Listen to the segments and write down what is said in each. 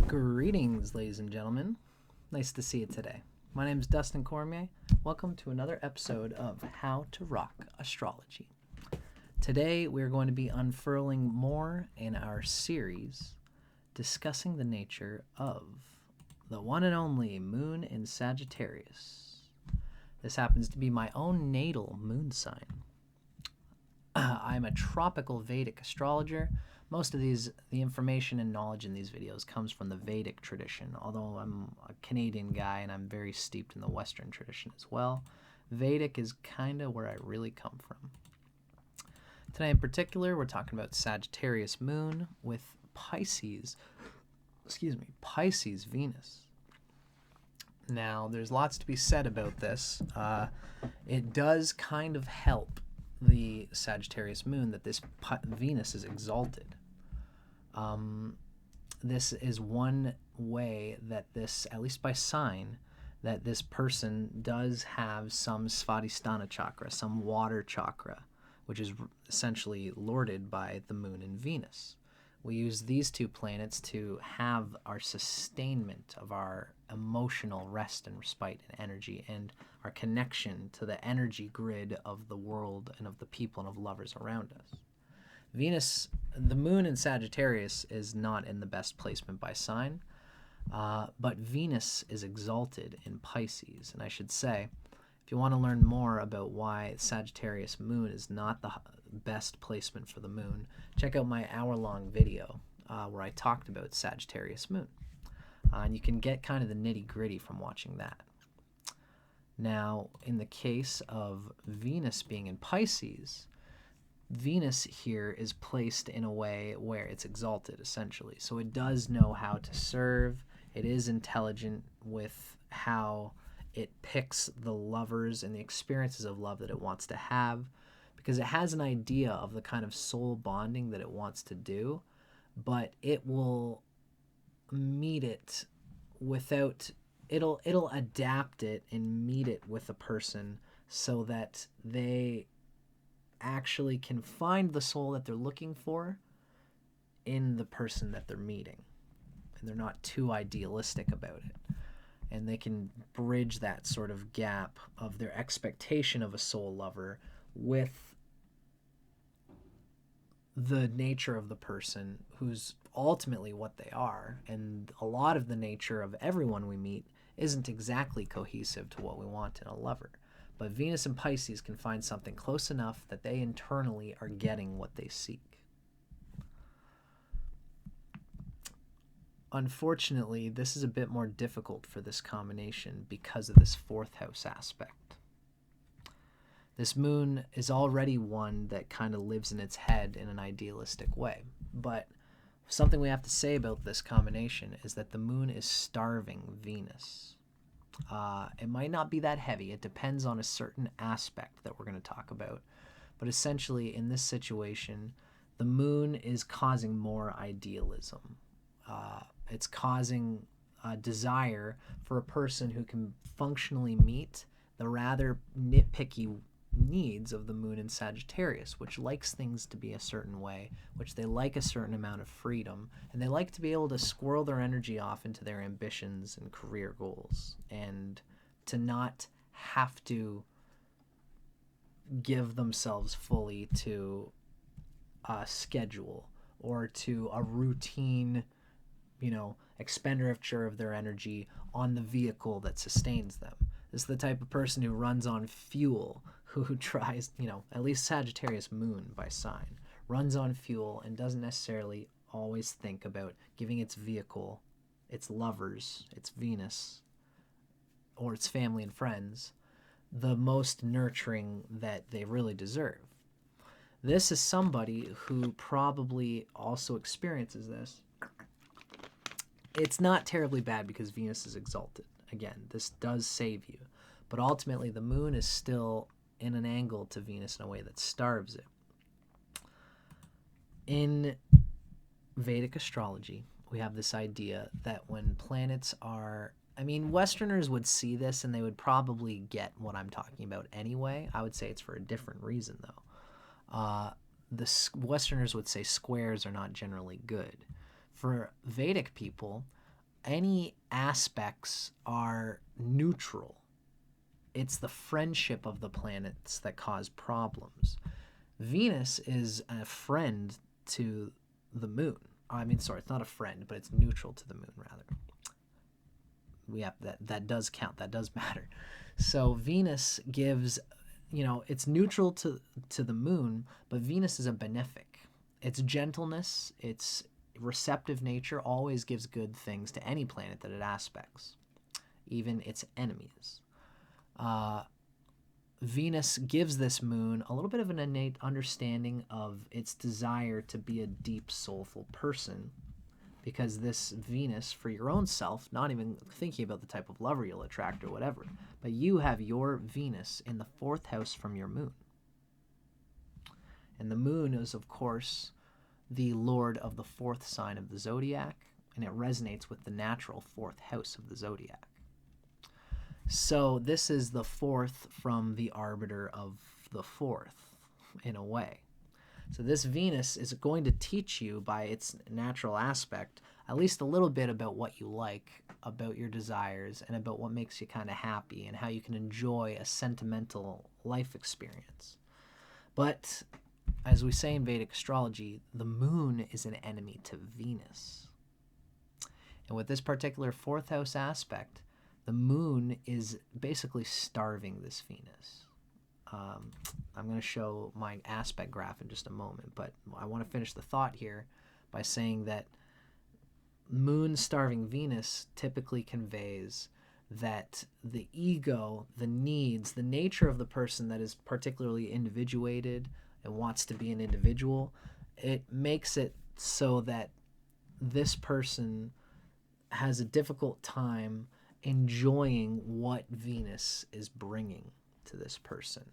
Greetings, ladies and gentlemen. Nice to see you today. My name is Dustin Cormier. Welcome to another episode of How to Rock Astrology. Today, we're going to be unfurling more in our series discussing the nature of the one and only Moon in Sagittarius. This happens to be my own natal moon sign. I'm a Tropical Vedic astrologer. Most of the information and knowledge in these videos comes from the Vedic tradition, although I'm a Canadian guy and I'm very steeped in the Western tradition as well. Vedic is kind of where I really come from. Today in particular, we're talking about Sagittarius Moon with Pisces Venus. Now, there's lots to be said about this. It does kind of help the Sagittarius Moon that this Venus is exalted. This is one way that this, at least by sign, that this person does have some Svadhisthana chakra, some water chakra, which is essentially lorded by the Moon and Venus. We use these two planets to have our sustainment of our emotional rest and respite and energy and our connection to the energy grid of the world and of the people and of lovers around us. Venus, the Moon in Sagittarius is not in the best placement by sign, but Venus is exalted in Pisces. And I should say, if you want to learn more about why Sagittarius Moon is not the best placement for the Moon, check out my hour-long video where I talked about Sagittarius Moon. And you can get kind of the nitty-gritty from watching that. Now, in the case of Venus being in Pisces, Venus here is placed in a way where it's exalted, essentially. So it does know how to serve. It is intelligent with how it picks the lovers and the experiences of love that it wants to have, because it has an idea of the kind of soul bonding that it wants to do, but it will meet it without, it'll adapt it and meet it with a person so that they actually can find the soul that they're looking for in the person that they're meeting. And they're not too idealistic about it. And they can bridge that sort of gap of their expectation of a soul lover with the nature of the person who's ultimately what they are. And a lot of the nature of everyone we meet isn't exactly cohesive to what we want in a lover. But Venus and Pisces can find something close enough that they internally are getting what they seek. Unfortunately, this is a bit more difficult for this combination because of this fourth house aspect. This moon is already one that kind of lives in its head in an idealistic way. But something we have to say about this combination is that the moon is starving Venus. It might not be that heavy. It depends on a certain aspect that we're going to talk about. But essentially, in this situation, the moon is causing more idealism. It's causing a desire for a person who can functionally meet the rather nitpicky needs of the moon in Sagittarius, which likes things to be a certain way, which they like a certain amount of freedom, and they like to be able to squirrel their energy off into their ambitions and career goals, and to not have to give themselves fully to a schedule or to a routine, expenditure of their energy on the vehicle that sustains them. This is the type of person who runs on fuel, who tries, at least Sagittarius Moon by sign, runs on fuel and doesn't necessarily always think about giving its vehicle, its lovers, its Venus, or its family and friends, the most nurturing that they really deserve. This is somebody who probably also experiences this. It's not terribly bad because Venus is exalted. Again, this does save you. But ultimately, the moon is still in an angle to Venus in a way that starves it. In Vedic astrology, we have this idea that when planets are... Westerners would see this and they would probably get what I'm talking about anyway. I would say it's for a different reason, though. Westerners would say squares are not generally good. For Vedic people, any aspects are neutral. It's the friendship of the planets that cause problems. Venus is a friend to the moon. I mean, sorry, it's not a friend, but it's neutral to the moon, rather. Yeah, that does count. That does matter. So Venus gives, it's neutral to the moon, but Venus is a benefic. Its gentleness, its receptive nature always gives good things to any planet that it aspects, even its enemies. Venus gives this moon a little bit of an innate understanding of its desire to be a deep, soulful person, because this Venus, for your own self, not even thinking about the type of lover you'll attract or whatever, but you have your Venus in the 4th house from your moon. And the moon is, of course, the lord of the 4th sign of the zodiac, and it resonates with the natural 4th house of the zodiac. So this is the 4th from the arbiter of the 4th, in a way. So this Venus is going to teach you, by its natural aspect, at least a little bit about what you like, about your desires, and about what makes you kind of happy, and how you can enjoy a sentimental life experience. But, as we say in Vedic astrology, the moon is an enemy to Venus. And with this particular 4th house aspect, the moon is basically starving this Venus. I'm going to show my aspect graph in just a moment, but I want to finish the thought here by saying that moon starving Venus typically conveys that the ego, the needs, the nature of the person that is particularly individuated and wants to be an individual, it makes it so that this person has a difficult time enjoying what Venus is bringing to this person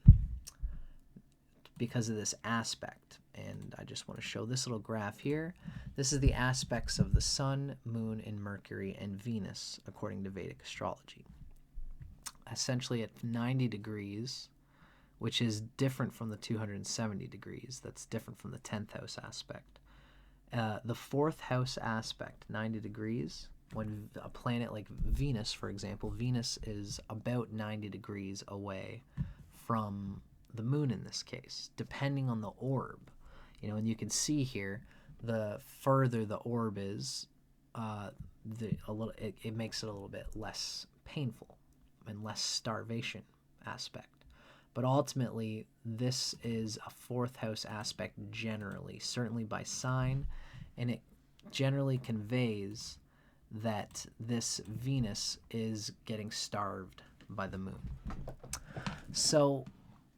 because of this aspect. And I just want to show this little graph here. This is the aspects of the Sun, Moon, and Mercury and Venus according to Vedic astrology. Essentially at 90 degrees, which is different from the 270 degrees. That's different from the 10th house aspect. The 4th house aspect, 90 degrees, when a planet like Venus, for example, Venus is about 90 degrees away from the moon in this case, depending on the orb. And you can see here, the further the orb is, it makes it a little bit less painful and less starvation aspect. But ultimately, this is a 4th house aspect generally, certainly by sign, and it generally conveys that this Venus is getting starved by the moon. So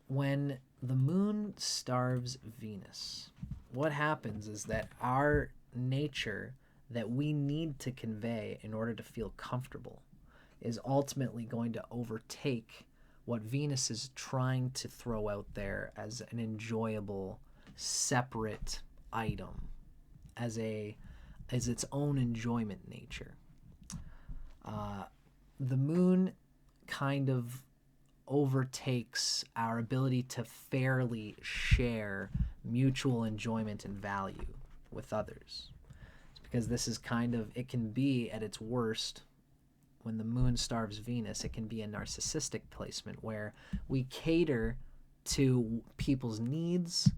when the moon starves Venus, what happens is that our nature that we need to convey in order to feel comfortable is ultimately going to overtake what Venus is trying to throw out there as an enjoyable, separate item, as its own enjoyment nature. The moon kind of overtakes our ability to fairly share mutual enjoyment and value with others. It's because this is it can be at its worst when the moon starves Venus. It can be a narcissistic placement where we cater to people's needs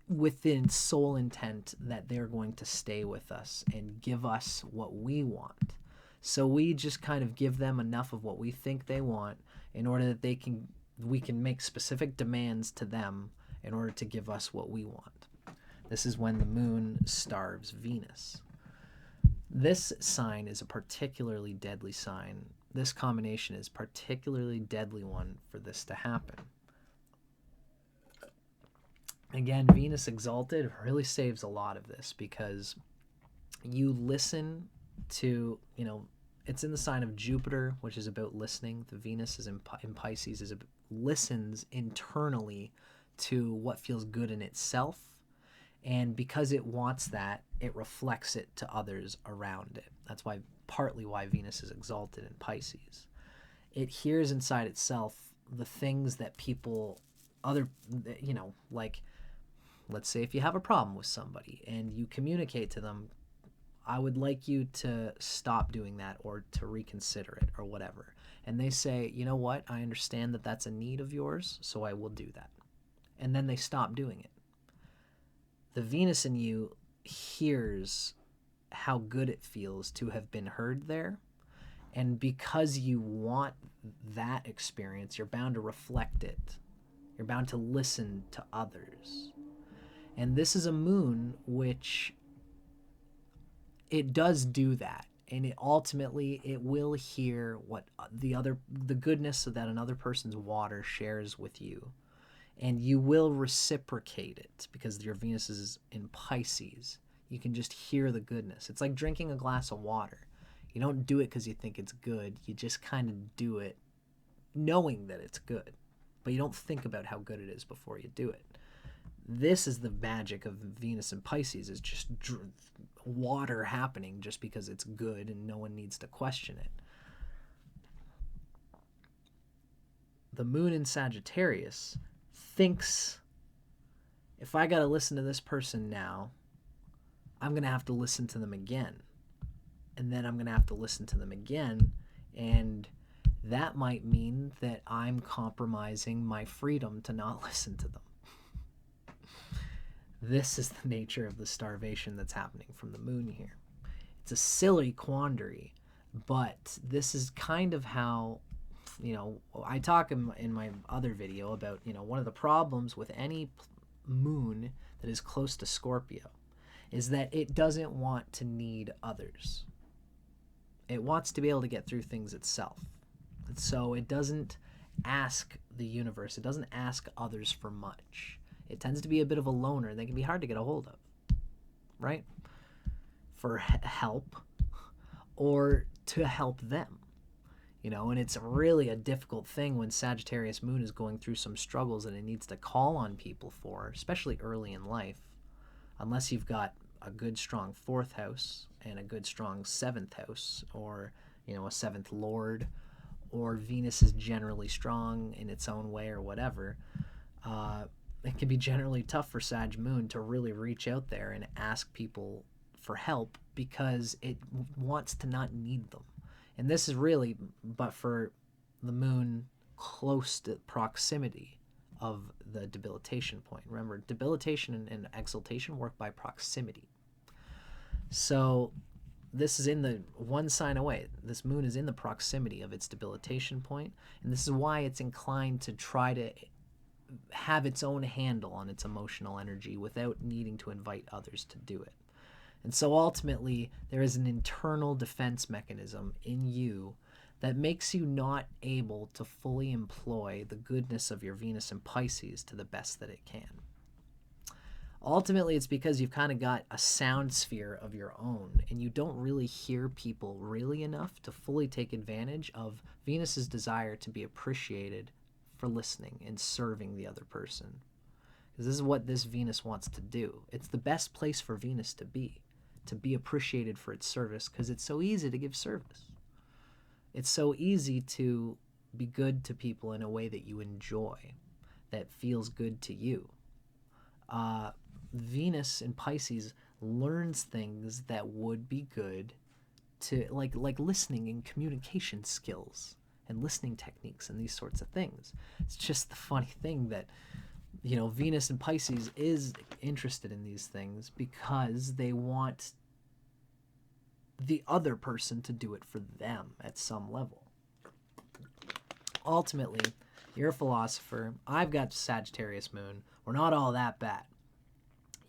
within sole intent that they're going to stay with us and give us what we want. So we just kind of give them enough of what we think they want in order that we can make specific demands to them in order to give us what we want. This is when the moon starves Venus. This sign is a particularly deadly sign. This combination is a particularly deadly one for this to happen. Again, Venus exalted really saves a lot of this because you listen to, it's in the sign of Jupiter, which is about listening. The Venus is in Pisces, listens internally to what feels good in itself. And because it wants that, it reflects it to others around it. That's partly why Venus is exalted in Pisces. It hears inside itself the things that like, let's say if you have a problem with somebody and you communicate to them, I would like you to stop doing that or to reconsider it or whatever. And they say, you know what? I understand that that's a need of yours, so I will do that. And then they stop doing it. The Venus in you hears how good it feels to have been heard there. And because you want that experience, you're bound to reflect it. You're bound to listen to others. And this is a moon which it does do that. And it ultimately, it will hear what the goodness that another person's water shares with you. And you will reciprocate it because your Venus is in Pisces. You can just hear the goodness. It's like drinking a glass of water. You don't do it because you think it's good. You just kind of do it knowing that it's good. But you don't think about how good it is before you do it. This is the magic of Venus and Pisces, is just water happening just because it's good and no one needs to question it. The moon in Sagittarius thinks, if I got to listen to this person now, I'm going to have to listen to them again. And then I'm going to have to listen to them again. And that might mean that I'm compromising my freedom to not listen to them. This is the nature of the starvation that's happening from the moon here. It's a silly quandary, but this is kind of how, I talk in my other video about, one of the problems with any moon that is close to Scorpio is that it doesn't want to need others. It wants to be able to get through things itself. And so it doesn't ask the universe, it doesn't ask others for much. It tends to be a bit of a loner. They can be hard to get a hold of, right? For help or to help them, and it's really a difficult thing when Sagittarius moon is going through some struggles and it needs to call on people for, especially early in life, unless you've got a good strong 4th house and a good strong 7th house, or, a 7th lord, or Venus is generally strong in its own way or whatever. It can be generally tough for Sag moon to really reach out there and ask people for help because it wants to not need them. And this is really, but for the moon close to proximity of the debilitation point. Remember, debilitation and exaltation work by proximity. So this is in the one sign away. This moon is in the proximity of its debilitation point, and this is why it's inclined to try to have its own handle on its emotional energy without needing to invite others to do it. And so ultimately, there is an internal defense mechanism in you that makes you not able to fully employ the goodness of your Venus in Pisces to the best that it can. Ultimately, it's because you've kind of got a sound sphere of your own, and you don't really hear people really enough to fully take advantage of Venus's desire to be appreciated for listening and serving the other person. Because this is what this Venus wants to do. It's the best place for Venus to be appreciated for its service, because it's so easy to give service. It's so easy to be good to people in a way that you enjoy, that feels good to you. Venus in Pisces learns things that would be good to, like listening and communication skills and listening techniques and these sorts of things. It's just the funny thing that, Venus in Pisces is interested in these things because they want the other person to do it for them at some level. Ultimately, you're a philosopher. I've got Sagittarius moon. We're not all that bad.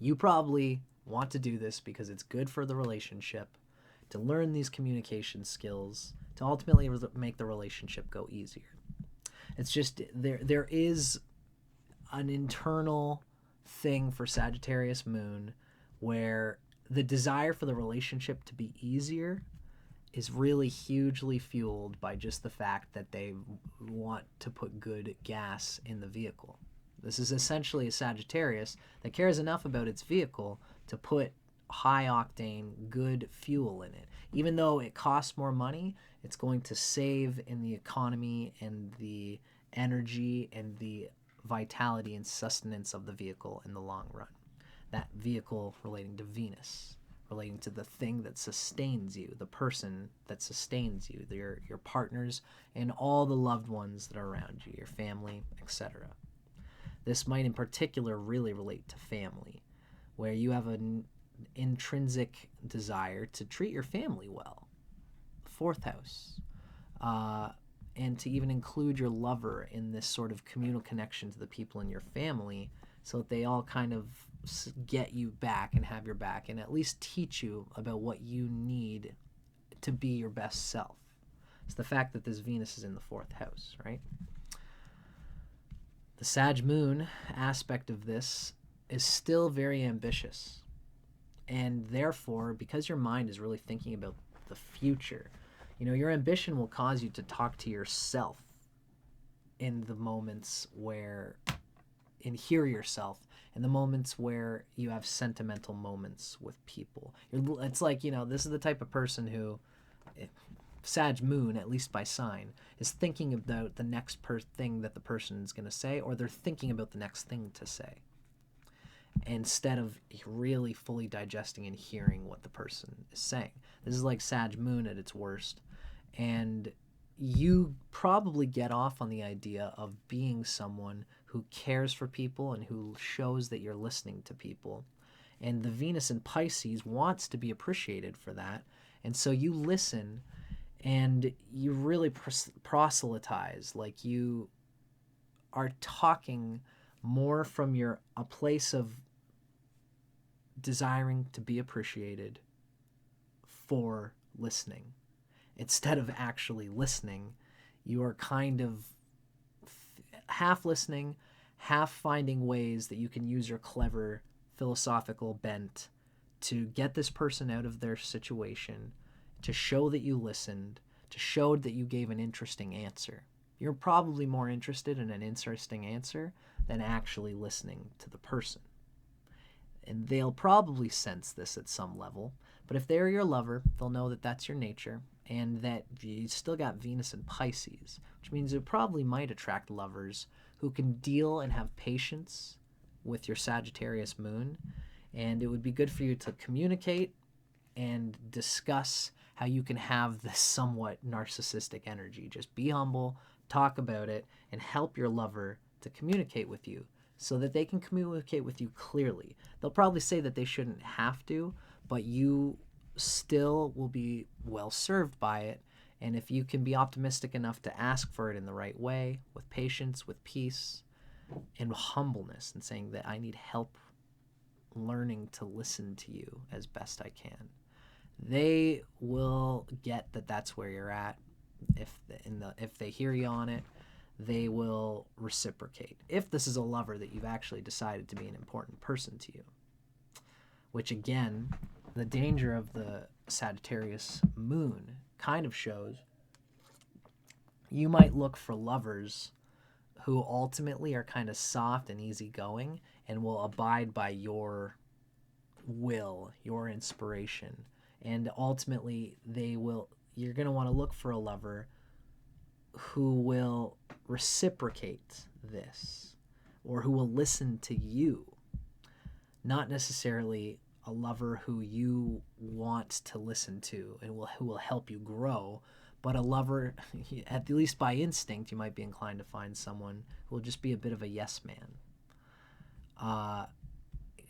You probably want to do this because it's good for the relationship, to learn these communication skills, to ultimately make the relationship go easier. It's just there is an internal thing for Sagittarius moon where the desire for the relationship to be easier is really hugely fueled by just the fact that they want to put good gas in the vehicle. This is essentially a Sagittarius that cares enough about its vehicle to put high octane, good fuel in it. Even though it costs more money, it's going to save in the economy and the energy and the vitality and sustenance of the vehicle in the long run. That vehicle relating to Venus, relating to the thing that sustains you, the person that sustains you, your partners, and all the loved ones that are around you, your family, etc. This might in particular really relate to family, where you have an intrinsic desire to treat your family well. Fourth house. And to even include your lover in this sort of communal connection to the people in your family, so that they all kind of get you back and have your back and at least teach you about what you need to be your best self. It's the fact that this Venus is in the fourth house, right? The Sag Moon aspect of this is still very ambitious. And therefore, because your mind is really thinking about the future, your ambition will cause you to talk to yourself in the moments where, and hear yourself in the moments where you have sentimental moments with people. It's like, this is the type of person who, Sag Moon, at least by sign, is thinking about the next thing that the person is going to say, or they're thinking about the next thing to say, instead of really fully digesting and hearing what the person is saying. This is like Sag Moon at its worst. And you probably get off on the idea of being someone who cares for people and who shows that you're listening to people. And the Venus in Pisces wants to be appreciated for that. And so you listen and you really proselytize, like you are talking more from a place of desiring to be appreciated for listening. Instead of actually listening, you are kind of half listening, half finding ways that you can use your clever philosophical bent to get this person out of their situation, to show that you listened, to show that you gave an interesting answer. You're probably more interested in an interesting answer than actually listening to the person. And they'll probably sense this at some level, but if they're your lover, they'll know that that's your nature, and that you still got Venus in Pisces, which means it probably might attract lovers who can deal and have patience with your Sagittarius moon, and it would be good for you to communicate and discuss how you can have this somewhat narcissistic energy. Just be humble, talk about it, and help your lover to communicate with you so that they can communicate with you clearly. They'll probably say that they shouldn't have to, but you still will be well served by it. And if you can be optimistic enough to ask for it in the right way, with patience, with peace, and humbleness, and saying that I need help learning to listen to you as best I can, they will get that that's where you're at. If they hear you on it, they will reciprocate. If this is a lover that you've actually decided to be an important person to you, which again, the danger of the Sagittarius moon kind of shows you might look for lovers who ultimately are kind of soft and easygoing and will abide by your will, your inspiration. And ultimately you're going to want to look for a lover who will reciprocate this, or who will listen to you, not necessarily a lover who you want to listen to and who will help you grow, but a lover, at least by instinct, you might be inclined to find someone who will just be a bit of a yes man,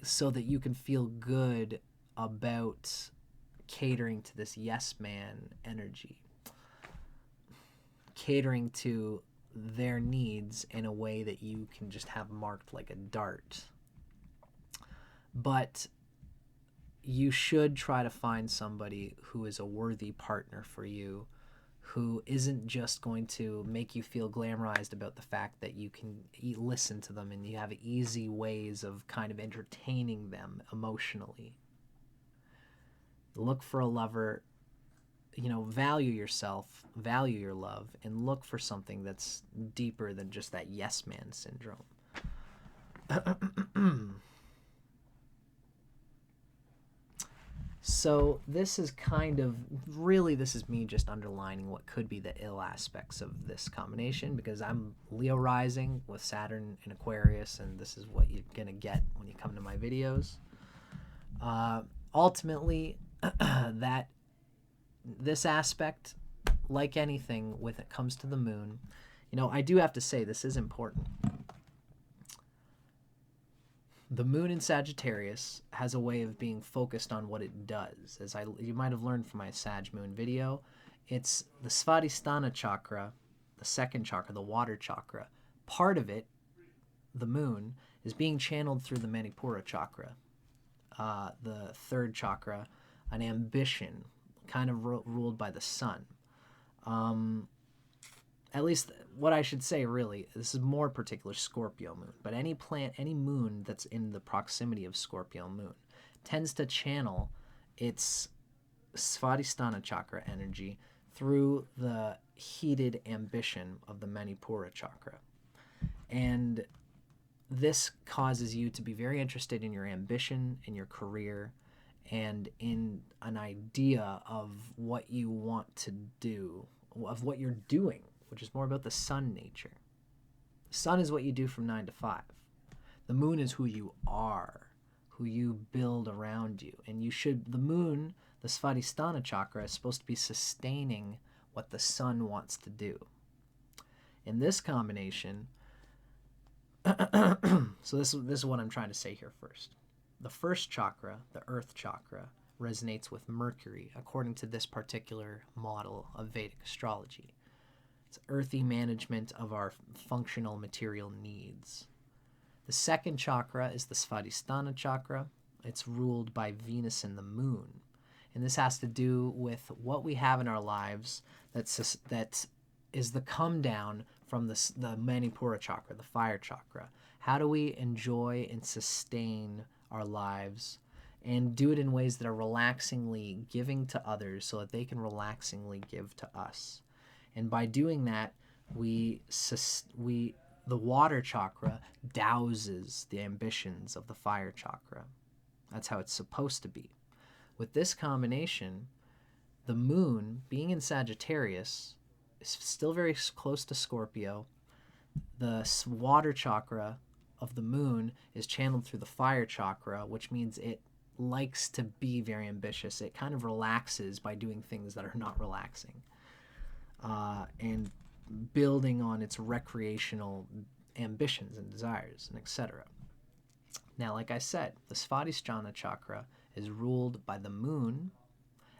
so that you can feel good about catering to this yes man energy, catering to their needs in a way that you can just have marked like a dart. But you should try to find somebody who is a worthy partner for you, who isn't just going to make you feel glamorized about the fact that you can listen to them and you have easy ways of kind of entertaining them emotionally. Look for a lover, value yourself, value your love, and look for something that's deeper than just that yes man syndrome. So this is this is me just underlining what could be the ill aspects of this combination, because I'm Leo rising with Saturn in Aquarius, and this is what you're going to get when you come to my videos. ultimately, that this aspect, like anything when it comes to the moon, I do have to say this is important. The moon in Sagittarius has a way of being focused on what it does. You might have learned from my Sag Moon video, it's the Svadhisthana chakra, the second chakra, the water chakra. Part of it, the moon, is being channeled through the Manipura chakra, the third chakra, an ambition, kind of ruled by the sun. At least what I should say, really, this is more particular Scorpio moon, but any moon that's in the proximity of Scorpio moon tends to channel its Svadhisthana chakra energy through the heated ambition of the Manipura chakra. And this causes you to be very interested in your ambition, in your career, and in an idea of what you want to do, of what you're doing, which is more about the sun nature. The sun is what you do from 9 to 5. The moon is who you are, who you build around you. And the moon, the Svadhisthana chakra, is supposed to be sustaining what the sun wants to do. In this combination, so this is what I'm trying to say here first. The first chakra, the earth chakra, resonates with Mercury, according to this particular model of Vedic astrology. It's earthy management of our functional material needs. The second chakra is the Svadhisthana chakra. It's ruled by Venus and the moon. And this has to do with what we have in our lives that is the come down from the Manipura chakra, the fire chakra. How do we enjoy and sustain our lives and do it in ways that are relaxingly giving to others so that they can relaxingly give to us? And by doing that, the water chakra douses the ambitions of the fire chakra. That's how it's supposed to be. With this combination, the moon, being in Sagittarius, is still very close to Scorpio. The water chakra of the moon is channeled through the fire chakra, which means it likes to be very ambitious. It kind of relaxes by doing things that are not relaxing. And building on its recreational ambitions and desires, and etc. Now, like I said, the Svadhisthana chakra is ruled by the moon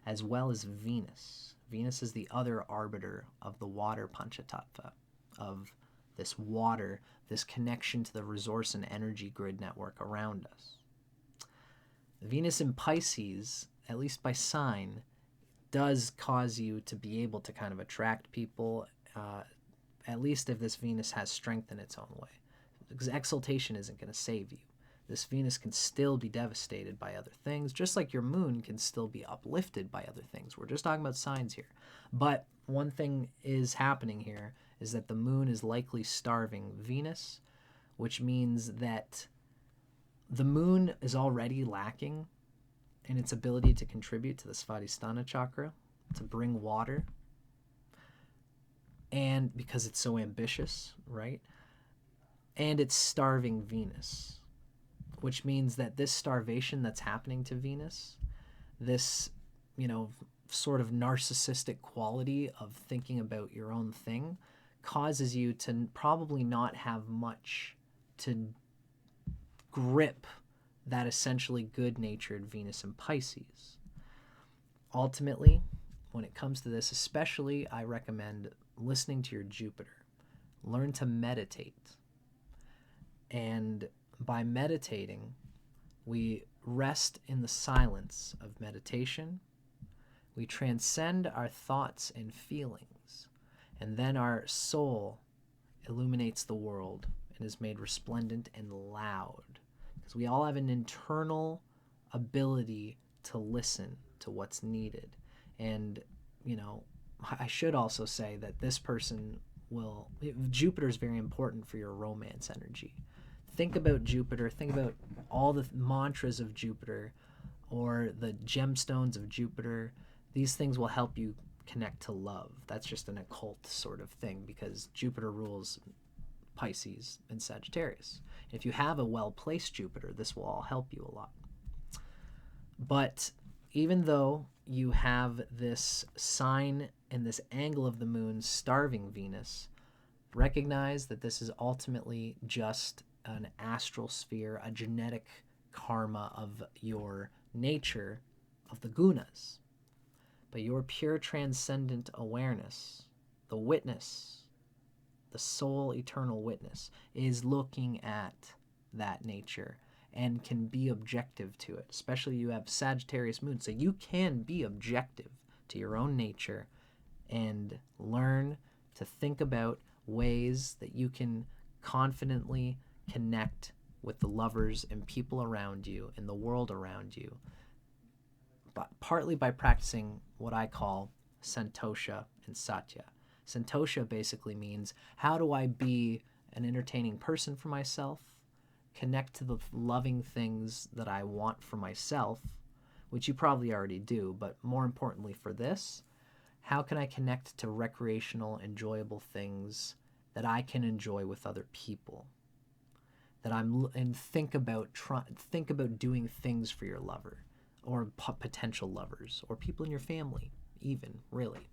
as well as Venus. Venus is the other arbiter of the water panchatattva, of this water, this connection to the resource and energy grid network around us. Venus in Pisces, at least by sign, does cause you to be able to kind of attract people, at least if this Venus has strength in its own way. Because exaltation isn't going to save you. This Venus can still be devastated by other things, just like your moon can still be uplifted by other things. We're just talking about signs here. But one thing is happening here is that the moon is likely starving Venus, which means that the moon is already lacking in its ability to contribute to the Svadhisthana chakra, to bring water, and because it's so ambitious, right? And it's starving Venus, which means that this starvation that's happening to Venus, this, sort of narcissistic quality of thinking about your own thing, causes you to probably not have much to grip that essentially good-natured Venus in Pisces. Ultimately, when it comes to this, especially, I recommend listening to your Jupiter. Learn to meditate. And by meditating, we rest in the silence of meditation. We transcend our thoughts and feelings. And then our soul illuminates the world and is made resplendent and loud. Because we all have an internal ability to listen to what's needed. And, I should also say that this person Jupiter is very important for your romance energy. Think about Jupiter, think about all the mantras of Jupiter or the gemstones of Jupiter. These things will help you connect to love. That's just an occult sort of thing because Jupiter rules Pisces and Sagittarius. If you have a well-placed Jupiter, this will all help you a lot. But even though you have this sign and this angle of the moon starving Venus, recognize that this is ultimately just an astral sphere, a genetic karma of your nature, of the gunas. But your pure transcendent awareness, the witness, the sole eternal witness, is looking at that nature and can be objective to it. Especially you have Sagittarius moon, so you can be objective to your own nature and learn to think about ways that you can confidently connect with the lovers and people around you and the world around you, but partly by practicing what I call Santosha and Satya. Santosha basically means, how do I be an entertaining person for myself, connect to the loving things that I want for myself, which you probably already do, but more importantly for this, how can I connect to recreational, enjoyable things that I can enjoy with other people? And think about doing things for your lover, or potential lovers, or people in your family, even really,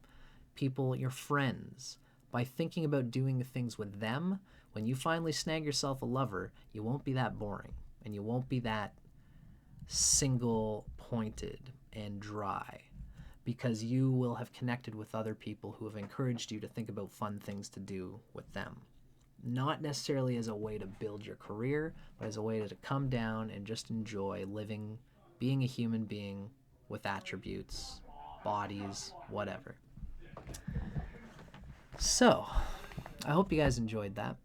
people, your friends. By thinking about doing things with them, when you finally snag yourself a lover, you won't be that boring, and you won't be that single-pointed and dry, because you will have connected with other people who have encouraged you to think about fun things to do with them. Not necessarily as a way to build your career, but as a way to come down and just enjoy living, being a human being with attributes, bodies, whatever. So, I hope you guys enjoyed that.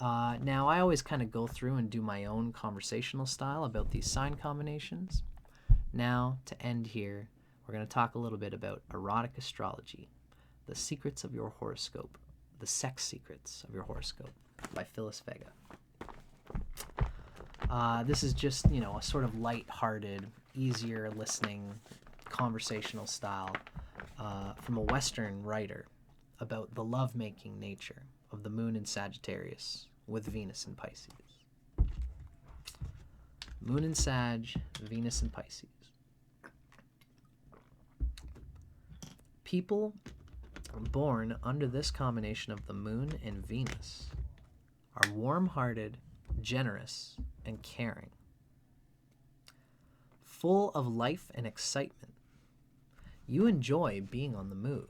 Now, I always kind of go through and do my own conversational style about these sign combinations. Now, to end here, we're going to talk a little bit about erotic astrology, the secrets of your horoscope, the sex secrets of your horoscope, by Phyllis Vega. This is just, a sort of light-hearted, easier listening, conversational style from a Western writer about the lovemaking nature of the moon in Sagittarius with Venus in Pisces. Moon in Sag, Venus in Pisces. People born under this combination of the moon and Venus are warm-hearted, generous, and caring, full of life and excitement. You enjoy being on the move,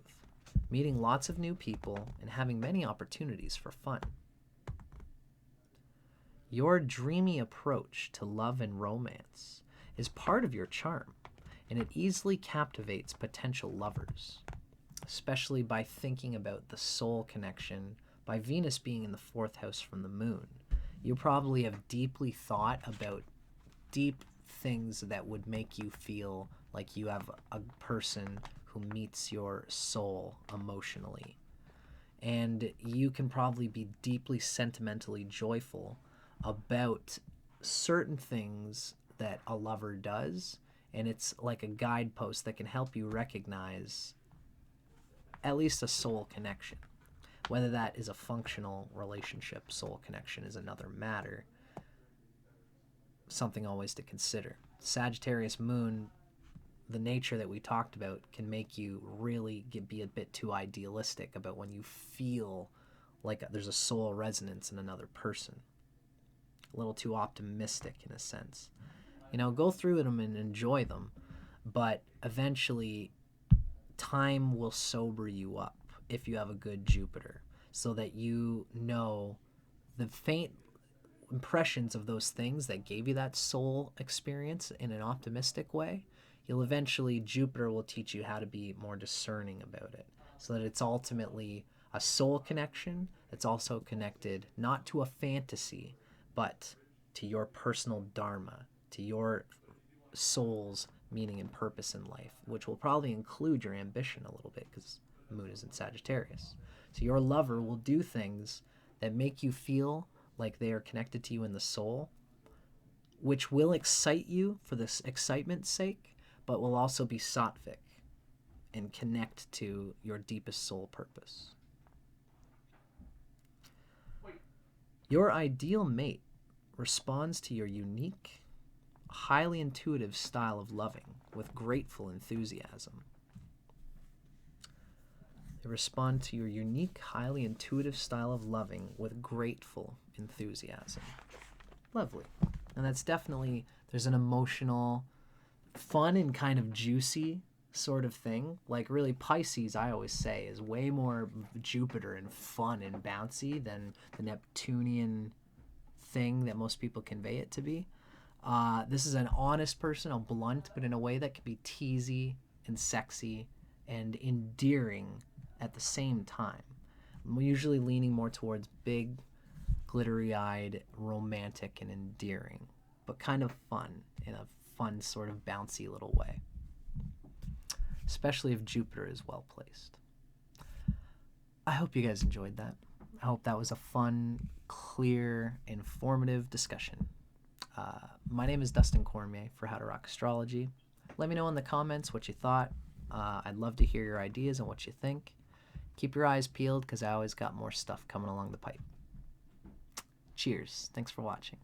meeting lots of new people, and having many opportunities for fun. Your dreamy approach to love and romance is part of your charm, and it easily captivates potential lovers, especially by thinking about the soul connection, by Venus being in the 4th house from the moon. You probably have deeply thought about deep things that would make you feel like you have a person who meets your soul emotionally. And you can probably be deeply sentimentally joyful about certain things that a lover does, and it's like a guidepost that can help you recognize at least a soul connection. Whether that is a functional relationship, soul connection is another matter. Something always to consider. Sagittarius moon, the nature that we talked about, can make you really be a bit too idealistic about when you feel like there's a soul resonance in another person. A little too optimistic in a sense. Go through them and enjoy them, but eventually time will sober you up if you have a good Jupiter, so that you know the faint impressions of those things that gave you that soul experience in an optimistic way. Jupiter will teach you how to be more discerning about it, so that it's ultimately a soul connection that's also connected not to a fantasy, but to your personal dharma, to your soul's meaning and purpose in life, which will probably include your ambition a little bit, because the moon is in Sagittarius. So your lover will do things that make you feel like they are connected to you in the soul, which will excite you for this excitement's sake, but will also be sattvic and connect to your deepest soul purpose. Your ideal mate responds to your unique, highly intuitive style of loving with grateful enthusiasm. They respond to your unique, highly intuitive style of loving with grateful enthusiasm. Lovely. And that's definitely, there's an emotional, fun and kind of juicy sort of thing. Like really Pisces, I always say, is way more Jupiter and fun and bouncy than the Neptunian thing that most people convey it to be. This is an honest person, a blunt, but in a way that can be teasy and sexy and endearing at the same time. I'm usually leaning more towards big, glittery-eyed, romantic, and endearing, but kind of fun in a fun sort of bouncy little way, especially if Jupiter is well placed. I hope you guys enjoyed that. I hope that was a fun, clear, informative discussion. My name is Dustin Cormier for How to Rock Astrology. Let me know in the comments what you thought. I'd love to hear your ideas and what you think. Keep your eyes peeled because I always got more stuff coming along the pipe. Cheers. Thanks for watching.